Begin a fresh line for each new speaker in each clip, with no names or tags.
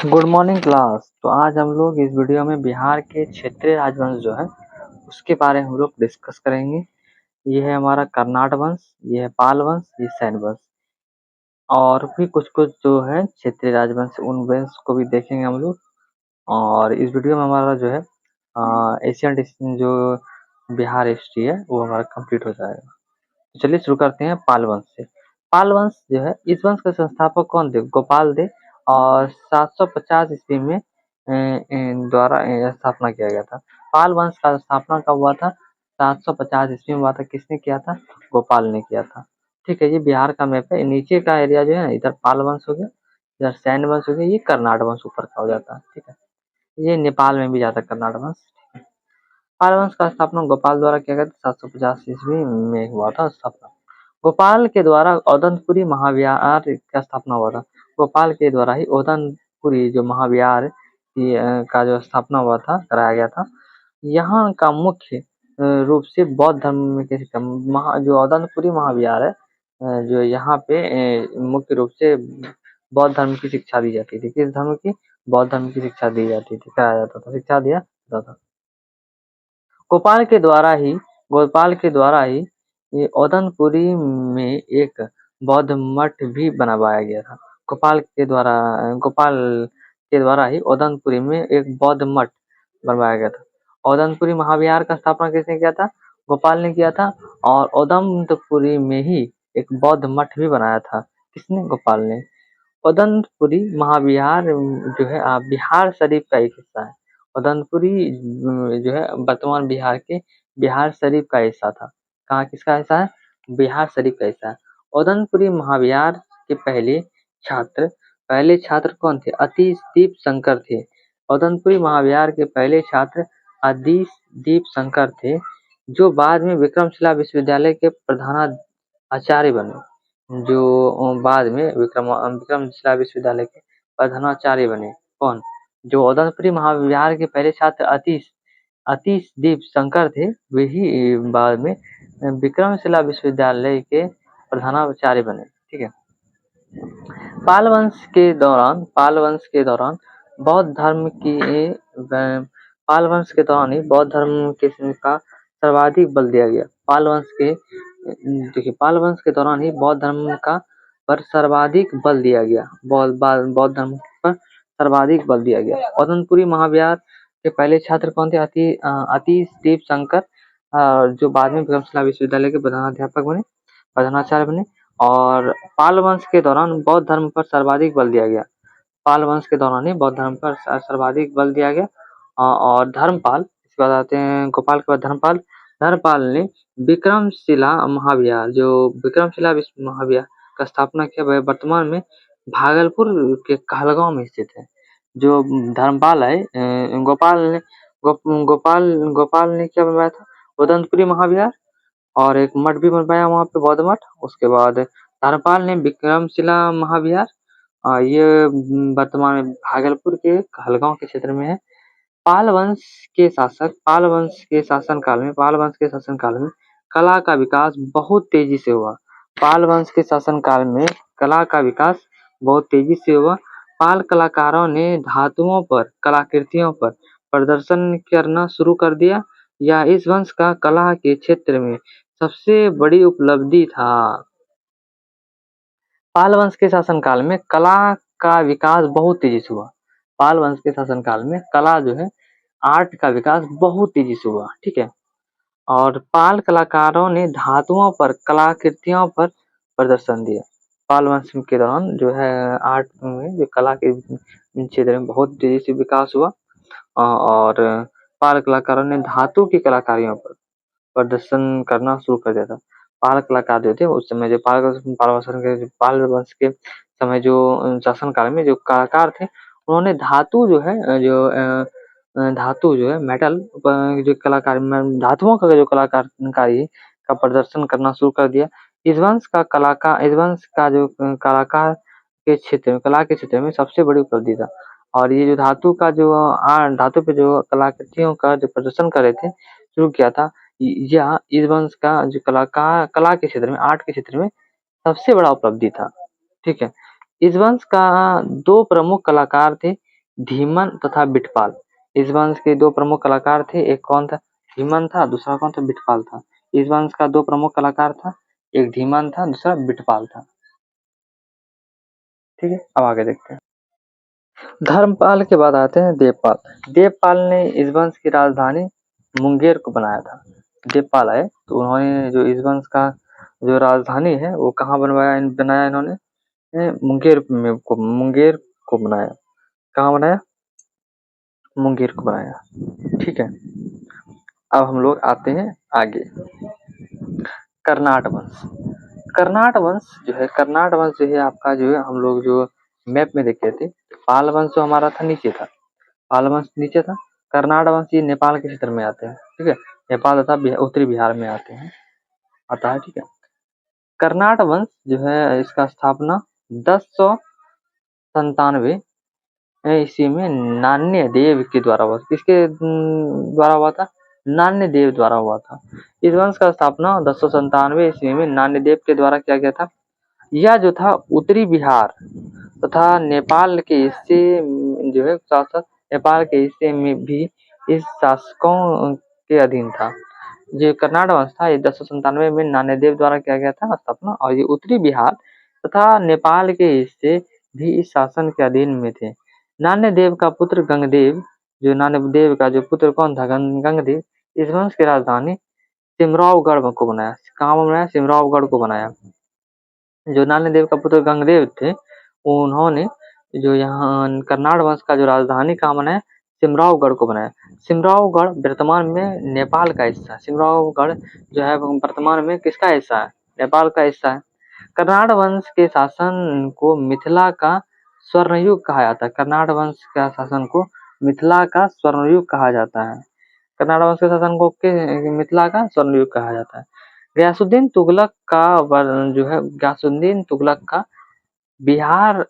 Good morning class. तो आज हम लोग इस वीडियो में बिहार के क्षेत्रीय राजवंश जो है उसके बारे में हम लोग डिस्कस करेंगे। ये है हमारा कर्नाट वंश, ये है पाल वंश, ये सैन वंश और भी कुछ कुछ जो है क्षेत्रीय राजवंश, उन वंश को भी देखेंगे हम लोग। और इस वीडियो में हमारा जो है एशियन जो बिहार हिस्ट्री है वो हमारा कंप्लीट हो जाएगा। तो चलिए शुरू करते हैं पाल वंश से। पाल वंश जो है, इस वंश का संस्थापक कौन थे? गोपाल थे और 750 ईस्वी में द्वारा स्थापना किया गया था। पाल वंश का स्थापना कब हुआ था? 750 ईस्वी में हुआ था। किसने किया था? गोपाल ने किया था। ठीक है, ये बिहार का मैप है। नीचे का एरिया जो है ना, इधर पाल वंश हो गया, इधर सैन वंश हो गया, ये कर्नाट वंश ऊपर का हो जाता है। ठीक है, ये नेपाल में भी जाता है कर्नाट वंश। पाल वंश का स्थापना गोपाल द्वारा किया गया था। 750 ईस्वी में हुआ था स्थापना। गोपाल के द्वारा औदनपुरी महाविहार का स्थापना हुआ था। गोपाल के द्वारा ही औदनपुरी जो महाविहार का जो स्थापना हुआ था, कराया गया था। यहाँ का मुख्य रूप से बौद्ध धर्म के जो औदनपुरी महाविहार है, जो यहाँ पे मुख्य रूप से बौद्ध धर्म की शिक्षा दी जाती थी। किस धर्म की? बौद्ध धर्म की शिक्षा दी जाती थी, कराया जाता था, शिक्षा दिया जाता था। गोपाल के द्वारा ही ये औदनपुरी में एक बौद्ध मठ भी बनवाया गया था। गोपाल के द्वारा ही औदनपुरी में एक बौद्ध मठ बनवाया गया था। औदनपुरी महाविहार का स्थापना किसने किया था? गोपाल ने किया था। और औदनपुरी में ही एक बौद्ध मठ भी बनाया था। किसने? गोपाल ने। औदनपुरी महाविहार जो है बिहार शरीफ का एक हिस्सा है। औदनपुरी जो है वर्तमान बिहार के बिहार शरीफ का हिस्सा था। कहाँ किसका हिस्सा है? बिहार शरीफ का हिस्सा है। औदनपुरी महाविहार के पहले छात्र कौन थे? अतिशदीप शंकर थे। औदनपुरी महाविहार के पहले छात्र अतिशदीप शंकर थे, जो बाद में विक्रमशिला विश्वविद्यालय के प्रधानाचार्य बने। जो बाद में विक्रमशिला विश्वविद्यालय के प्रधानाचार्य बने। कौन? जो औदनपुरी महाविहार के पहले छात्र अतिशदीप शंकर थे, वही बाद में विक्रमशिला विश्वविद्यालय के प्रधानाचार्य बने। ठीक है। पाल वंश के दौरान बौद्ध धर्म की पाल वंश के दौरान ही बौद्ध धर्म का सर्वाधिक बल दिया गया। पाल वंश के दौरान ही बौद्ध धर्म का पर सर्वाधिक बल दिया गया। बौद्ध धर्म पर सर्वाधिक बल दिया गया। औदनपुरी महाविहार के पहले छात्र कौन थे? अतिशदीप शंकर, जो बाद में विक्रमशिला विश्वविद्यालय के प्रधानाचार्य बने। और पाल वंश के दौरान बौद्ध धर्म पर सर्वाधिक बल दिया गया। पाल वंश के दौरान ही बौद्ध धर्म पर सर्वाधिक बल दिया गया। और धर्मपाल, इसके बाद आते हैं गोपाल के बाद धर्मपाल ने विक्रमशिला महाविहार का स्थापना किया। वह वर्तमान में भागलपुर के कहलगांव में स्थित है। जो धर्मपाल है, गोपाल ने क्या बनवाया था? औदनपुरी महाविहार और एक मठ भी बनवाया वहाँ पे, बौद्ध मठ। उसके बाद धर्मपाल ने विक्रमशिला महाविहार, ये वर्तमान में भागलपुर के कहलगांव के क्षेत्र में है। पाल वंश के शासन काल में कला का विकास बहुत तेजी से हुआ। पाल वंश के शासन काल में कला का विकास बहुत तेजी से हुआ। पाल कलाकारों ने धातुओं पर, कलाकृतियों पर प्रदर्शन करना शुरू कर दिया। यह इस वंश का कला के क्षेत्र में सबसे बड़ी उपलब्धि था। पाल वंश के शासनकाल में कला का विकास बहुत तेजी से हुआ। पाल वंश के शासनकाल में कला जो है, आर्ट का विकास बहुत तेजी से हुआ। ठीक है। और पाल कलाकारों ने धातुओं पर, कलाकृतियों पर प्रदर्शन दिया। पाल वंश के दौरान जो है आर्ट में, जो कला के क्षेत्र में बहुत तेजी से विकास हुआ। और पाल कलाकारों ने धातु की कलाकारियों पर प्रदर्शन करना शुरू कर दिया था। पाल कलाकार जो थे उस समय, जो पाल वंश के समय जो शासन काल में जो कलाकार थे, उन्होंने धातु जो है मेटल जो कलाकार, धातुओं का जो कलाकारी का प्रदर्शन करना शुरू कर दिया। इस वंश का जो कलाकार के क्षेत्र में, कला के क्षेत्र में सबसे बड़ी उपलब्धि था। और ये जो धातु पे जो कलाकृतियों का जो प्रदर्शन कर रहे थे, शुरू किया था, यह इस वंश का जो कला के क्षेत्र में, आर्ट के क्षेत्र में सबसे बड़ा उपलब्धि था। ठीक है। इस वंश का दो प्रमुख कलाकार थे। धीमन तथा बिटपाल, इस वंश के दो प्रमुख कलाकार थे। एक कौन था? धीमन था, दूसरा कौन था? बिटपाल था। इस वंश का दो प्रमुख कलाकार था, एक धीमन था, दूसरा बिटपाल था। ठीक है, अब आगे देखते हैं। धर्मपाल के बाद आते हैं देवपाल। देवपाल ने इस वंश की राजधानी मुंगेर को बनाया था। देवपाल आए तो उन्होंने जो इस वंश का जो राजधानी है वो कहाँ बनाया इन्होंने? मुंगेर को बनाया। कहाँ बनाया? मुंगेर को बनाया। ठीक है, अब हम लोग आते हैं आगे। कर्नाट वंश। कर्नाट वंश जो है आपका जो है हम लोग जो मैप में देखे थे, पाल वंश जो हमारा था नीचे था, पाल वंश नीचे था। कर्नाट वंश ये नेपाल के क्षेत्र में आते हैं। ठीक है, नेपाल तथा उत्तरी बिहार में आते हैं, आता है। ठीक है, कर्नाट वंश जो है इसका स्थापना 1097 ईस्वी में नान्य देव के द्वारा हुआ। किसके द्वारा हुआ था? नान्य देव द्वारा हुआ था। इस वंश का स्थापना 1097 ईस्वी में नान्य देव के द्वारा किया गया था। यह जो था उत्तरी बिहार तथा नेपाल के हिस्से जो है साथ साथ नेपाल के हिस्से में भी इस शासकों के अधीन था। जो कर्नाट वंश था ये 1097 में नान्यदेव द्वारा किया गया था स्थापना, और ये उत्तरी बिहार तथा नेपाल के हिस्से भी इस शासन के अधीन में थे। नान्यदेव का पुत्र गंगदेव, जो नान्यदेव का जो पुत्र कौन था? गंगदेव, इस वंश की राजधानी सिमरावगढ़ को बनाया। कहाँ बनाया? सिमरावगढ़ को बनाया। जो नान्यदेव का पुत्र गंगदेव थे उन्होंने जो यहाँ कर्नाट वंश का जो राजधानी कहाँ बनाया? सिमरावगढ़ को बनाया। सिमरावगढ़ वर्तमान में नेपाल का हिस्सा है। सिमरावगढ़ जो है वर्तमान में किसका हिस्सा है? नेपाल का हिस्सा है। कर्नाट वंश के शासन को मिथिला का स्वर्णयुग कहा जाता है। कर्नाट वंश का शासन को मिथिला का स्वर्णयुग कहा जाता है। कर्नाट वंश के शासन को मिथिला का स्वर्णयुग कहा जाता है। गयासुद्दीन तुगलक का जो है गयासुद्दीन तुगलक का बिहार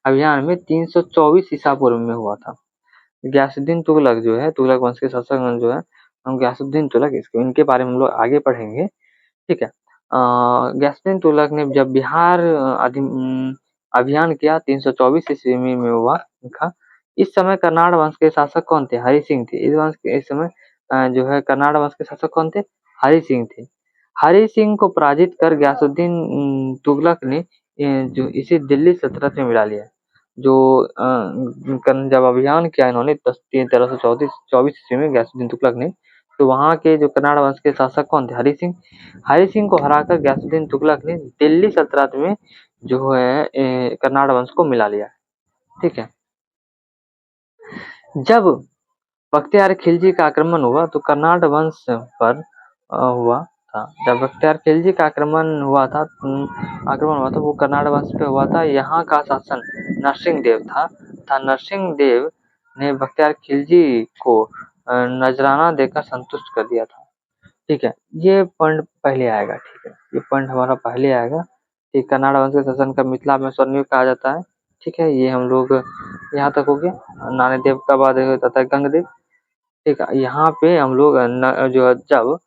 अभियान में 324 ईसा पूर्व में हुआ था। गयासुद्दीन तुगलक जो है, तुगलक वंश के शासक जो है हम गयासुद्दीन तुगलक, इनके बारे में हम लोग आगे पढ़ेंगे। ठीक है, गयासुद्दीन तुगलक ने जब बिहार अभियान किया 324 ईस्वी में हुआ था। इस समय कर्नाट वंश के शासक कौन थे? हरि सिंह थे। इस समय जो है कर्नाट वंश के शासक कौन थे? हरि सिंह थे। हरि सिंह को पराजित कर गयासुद्दीन तुगलक ने जो इसे दिल्ली सल्तनत में मिला लिया। जो जब अभियान किया इन्होंने 1324 ईस्वी में गयासुद्दीन तुगलक ने, तो वहाँ के जो कर्नाट वंश के शासक कौन थे? हरि सिंह। हरि सिंह को हराकर गयासुद्दीन तुगलक ने दिल्ली सल्तनत में जो है कर्नाट वंश को मिला लिया। ठीक है, जब बख्तियार खिलजी का आक्रमण हुआ तो कर्नाट वंश पर हुआ था। जब बख्तियार खिलजी का आक्रमण हुआ था वो कर्नाट वंश पे हुआ था। यहाँ का शासन नरसिंह देव था। नरसिंह देव ने बख्तियार खिलजी को नजराना देकर संतुष्ट कर दिया था। ठीक है, ये पॉइंट पहले आएगा। ठीक है, ये पॉइंट हमारा पहले आएगा कि कर्नाट वंश के शासन का मिथिला में स्वर्णयुग कहा जाता है। ठीक है, ये हम लोग यहाँ तक हो गया। नान्यदेव का बाद होता है गंगदेव। ठीक है, यहाँ पे हम लोग जो जब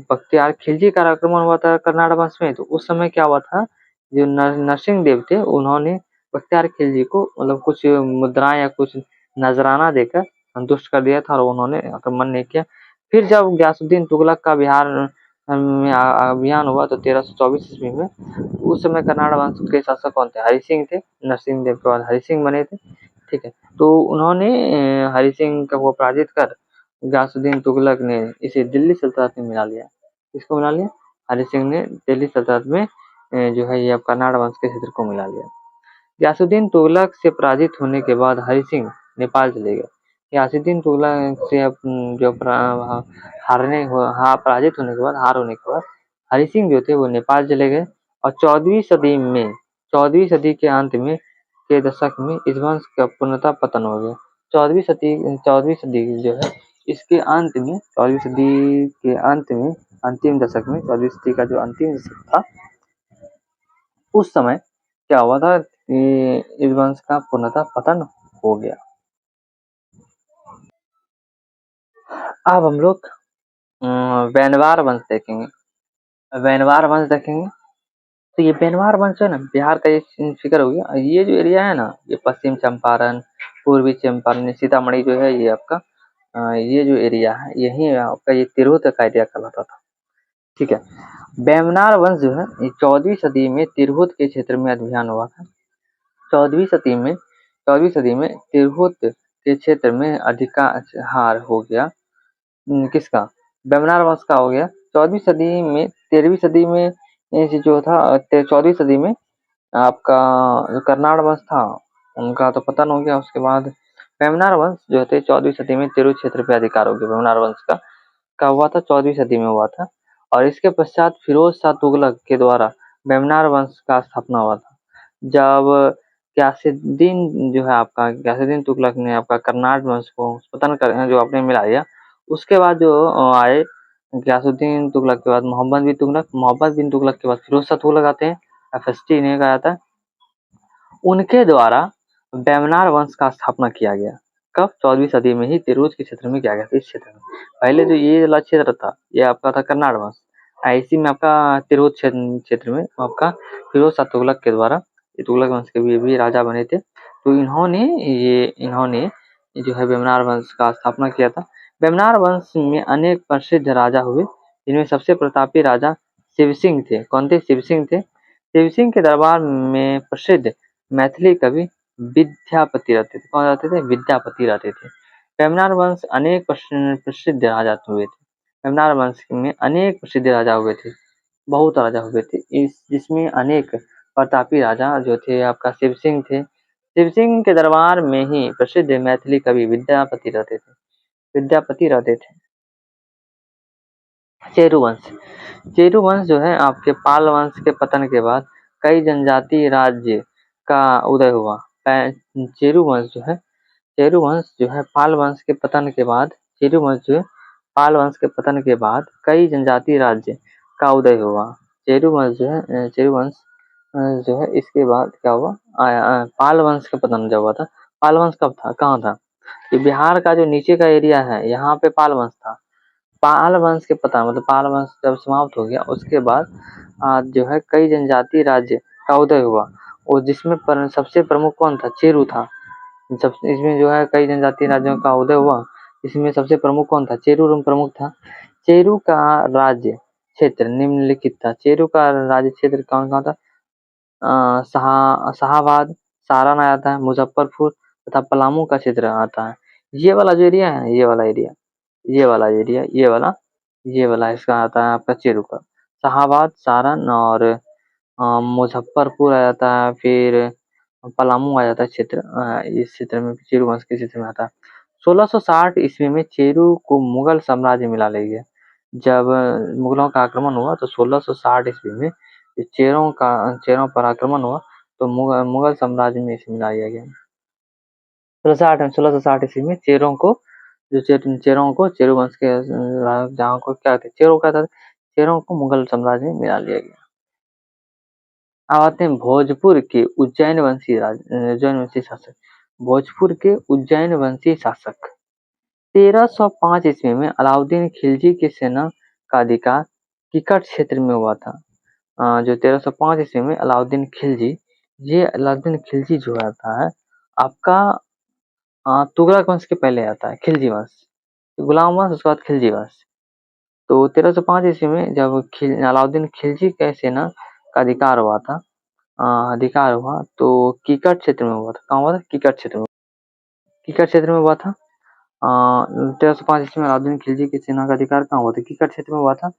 बख्तियार खिलजी का आक्रमण हुआ था कर्नाट वंश में, तो उस समय क्या हुआ था? जो नरसिंह देव थे उन्होंने बख्तियार खिलजी को मतलब कुछ मुद्राएं या कुछ नजराना देकर संतुष्ट कर दिया था और उन्होंने आक्रमण नहीं किया। फिर जब गयासुद्दीन तुगलक का बिहार में अभियान हुआ तो 1324 ईस्वी में, उस समय कर्नाट वंश के शासक कौन थे? हरि सिंह थे। नरसिंह देव के बाद हरि सिंह बने थे। ठीक है, तो उन्होंने हरि सिंह को पराजित कर गयासुद्दीन तुगलक ने इसे दिल्ली सल्तनत में मिला लिया। किसको मिला लिया? हरि सिंह ने दिल्ली सल्तनत में जो है ये कर्नाट वंश के क्षेत्र को मिला लिया। गयासुद्दीन तुगलक से पराजित होने के बाद हरि सिंह नेपाल चले गए। गयासुद्दीन तुगलक से जो पराजित होने के बाद, हार होने के बाद हरि सिंह जो थे वो नेपाल चले गए। और 14वीं सदी के अंत में के दशक में इस वंश का पूर्णतः पतन हो गया। 14वीं सदी जो है इसके अंत में, 14वीं सदी के अंत में अंतिम दशक में, 14वीं सदी का जो अंतिम दशक था उस समय क्या हुआ था कि इस वंश का पूर्णतः पतन हो गया। अब हम लोग वैनवार वंश देखेंगे। वैनवार वंश देखेंगे। तो ये बेनवार वंश है ना, बिहार का ये फिगर हो गया। ये जो एरिया है ना, ये पश्चिम चंपारण, पूर्वी चंपारण, सीतामढ़ी जो है, ये आपका ये जो एरिया है, यही आपका ये तिरहुत का एरिया कहलाता था। ठीक है। बेमनार वंश जो है, ये 14वीं सदी में तिरहुत के क्षेत्र में अभियान हुआ था। 14वीं सदी में 14वीं सदी में तिरहुत के क्षेत्र में अधिकार हो गया। किसका? बेमनार वंश का हो गया। 14वीं सदी में 13वीं सदी में ये जो था 14वीं सदी में आपका जो कर्नाड वंश था, उनका तो पतन हो गया। उसके बाद बेमनार वंश जो थे 14वीं सदी में तिरहुत क्षेत्र पे अधिकार हो गया। बेमनार वंश का हुआ था 14वीं सदी में हुआ था। और इसके पश्चात फिरोज शाह तुगलक के द्वारा बेमनार वंश का स्थापना हुआ था। जब ग्यासुद्दीन जो है आपका, ग्यासुद्दीन तुगलक ने आपका कर्नाड वंश को पतन कर जो अपने मिला लिया, उसके बाद जो आए ग्यासुद्दीन तुगलक के बाद मोहम्मद बिन तुगलक के बाद फिरोज शाह तुगलक आते हैं, FST इन्हें कहा जाता है। उनके द्वारा बेमनार वंश का स्थापना किया गया। कब? 14वीं सदी में ही तिरहुत के क्षेत्र में किया गया था। इस क्षेत्र में पहले जो ये वाला क्षेत्र था, ये आपका था कर्नाड वंश। इसी में आपका तिरहुत क्षेत्र में आपका फिरोज शाह तुगलक के द्वारा, ये तुगलक वंश के भी राजा बने थे, तो इन्होंने जो है बेमनार वंश का स्थापना किया था। बेमनार वंश में अनेक प्रसिद्ध राजा हुए, जिनमें सबसे प्रतापी राजा शिव सिंह थे। कौन थे? शिव सिंह थे। शिव सिंह के दरबार में प्रसिद्ध मैथिली कवि विद्यापति रहते थे। कौन रहते थे? विद्यापति रहते थे। बेमनार वंश अनेक प्रसिद्ध राजा हुए थे। बेमनार वंश में अनेक प्रसिद्ध राजा हुए थे, बहुत राजा हुए थे। इस जिसमें अनेक प्रतापी राजा जो थे आपका शिव सिंह थे। शिव सिंह के दरबार में ही प्रसिद्ध मैथिली कवि विद्यापति रहते थे। विद्यापति रहते थे। चेरू वंश। चेरू वंश जो है आपके पाल वंश के पतन के बाद कई जनजातीय राज्य का उदय हुआ। चेरू वंश जो है, चेरू वंश जो है पाल वंश के पतन के बाद, चेरू वंश जो है पाल वंश के पतन के बाद कई जनजातीय राज्य का उदय हुआ। चेरू वंश जो है, चेरू वंश जो है इसके बाद क्या हुआ? पाल वंश का पतन जब हुआ था। पाल वंश कब था? कहाँ था? ये बिहार का जो नीचे का एरिया है, यहाँ पे पाल वंश था। पाल वंश के पतन मतलब पाल वंश जब समाप्त हो गया, उसके बाद जो है कई जनजातीय राज्य का उदय हुआ, और जिसमें सबसे प्रमुख कौन था? चेरू था। जब इसमें जो है कई जनजातीय राज्यों का उदय हुआ, इसमें सबसे प्रमुख कौन था? चेरू प्रमुख था। चेरू का राज्य क्षेत्र निम्नलिखित था। चेरू का राज्य क्षेत्र कौन कौन था? शाहाबाद, सारण आ जाता है, मुजफ्फरपुर तथा पलामू का क्षेत्र आता है। ये वाला जो एरिया है, ये वाला एरिया, ये वाला एरिया, ये वाला इसका आता है आपका चेरू का। शाहाबाद, सारण और मुजफ्फरपुर आ जाता है, फिर पलामू आ जाता है क्षेत्र। इस क्षेत्र में चेरू वंश के क्षेत्र में आता है। 1660 ईस्वी में चेरू को मुगल साम्राज्य मिला ले गया। जब मुगलों का आक्रमण हुआ तो 1660 ईस्वी में चेरों पर आक्रमण हुआ, तो मुगल साम्राज्य में इसे मिला दिया गया। 1660 ईस्वी में चेरों को चेरू वंश के जहाँ को क्या थे, चेरों का था, चेरों को मुगल साम्राज्य में मिला लिया गया। अब आते हैं भोजपुर के उज्जैन वंशी शासक। भोजपुर के उज्जैन वंशी शासक 1305 ईस्वी में अलाउद्दीन खिलजी की सेना का अधिकार किकट क्षेत्र में हुआ था। जो 1305 ईस्वी में अलाउद्दीन खिलजी, ये अलाउद्दीन खिलजी जो आता है आपका तुगलक वंश के पहले आता है। खिलजी वंश, गुलाम वंश, उसके बाद खिलजी वंश। तो 1305 ईस्वी में जब अलाउद्दीन खिलजी के सेना का अधिकार हुआ तो किकट क्षेत्र में हुआ था। कहाँ हुआ था? किकट क्षेत्र में हुआ था। 1305 ईस्वी में अलाउद्दीन खिलजी की सेना का अधिकार कहाँ हुआ था? किकट क्षेत्र में हुआ था।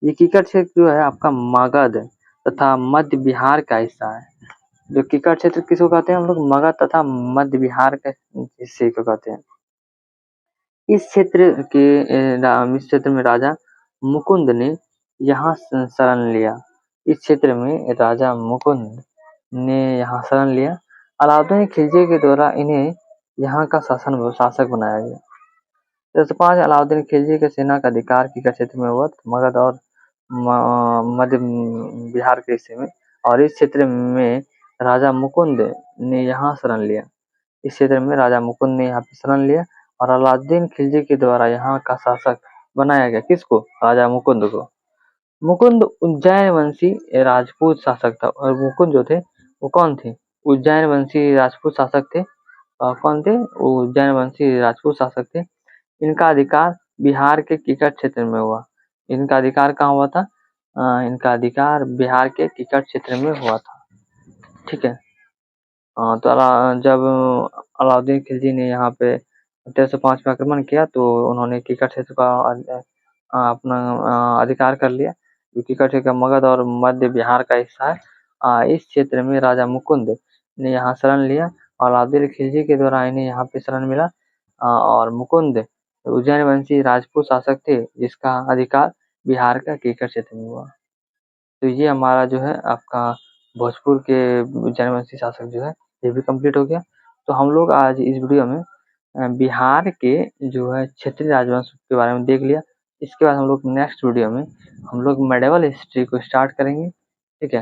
ये किकट क्षेत्र जो है आपका मगध तथा मध्य बिहार का हिस्सा है। जो किकट क्षेत्र किसको कहते हैं हम लोग? मगध तथा मध्य बिहार के हिस्से को कहते हैं। इस क्षेत्र में राजा मुकुंद ने यहाँ शरण लिया। इस क्षेत्र में राजा मुकुंद ने यहाँ शरण लिया। अलाउद्दीन खिलजी के द्वारा इन्हें यहाँ का शासक बनाया गया। 1305 अलाउद्दीन खिलजी के सेना का अधिकार किकट क्षेत्र में हुआ, मगध और मध्य बिहार के हिस्से में, और इस क्षेत्र में राजा मुकुंद ने यहाँ शरण लिया। इस क्षेत्र में राजा मुकुंद ने यहाँ पे शरण लिया और अलाउद्दीन खिलजी के द्वारा यहाँ का शासक बनाया गया। किसको? राजा मुकुंद को। मुकुंद उज्जैन वंशी राजपूत शासक था। और मुकुंद जो थे वो कौन थे? उज्जैन वंशी राजपूत शासक थे। कौन थे? उज्जैन वंशी राजपूत शासक थे। इनका अधिकार बिहार के किकट क्षेत्र में हुआ। इनका अधिकार कहाँ हुआ था? इनका अधिकार बिहार के किकट क्षेत्र में हुआ था। ठीक है। तो जब अलाउद्दीन खिलजी ने यहाँ पे 1305 में आक्रमण किया तो उन्होंने किकट क्षेत्र का अपना अधिकार कर लिया। जो किकट क्षेत्र मगध और मध्य बिहार का हिस्सा है। इस क्षेत्र में राजा मुकुंद ने यहाँ शरण लिया और अलाउद्दीन खिलजी के द्वारा इन्हें यहाँ पे शरण मिला। और मुकुंद उज्जैन वंशी राजपूत शासक थे जिसका अधिकार बिहार का किकट क्षेत्र में हुआ। तो ये हमारा जो है आपका भोजपुर के उज्जैन वंशी शासक जो है ये भी कंप्लीट हो गया। तो हम लोग आज इस वीडियो में बिहार के जो है क्षेत्रीय राजवंश के बारे में देख लिया। इसके बाद हम लोग नेक्स्ट वीडियो में हम लोग मेडिवल हिस्ट्री को स्टार्ट करेंगे। ठीक है।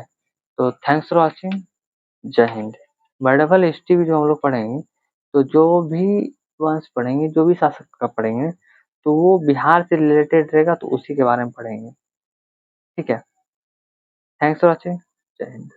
तो थैंक्स फॉर वॉचिंग। जय हिंद। मेडिवल हिस्ट्री भी जो हम लोग पढ़ेंगे तो जो भी वंश पढ़ेंगे, जो भी शासक का पढ़ेंगे तो वो बिहार से रिलेटेड रहेगा तो उसी के बारे में पढ़ेंगे। ठीक है। Thanks for watching. जय हिंद।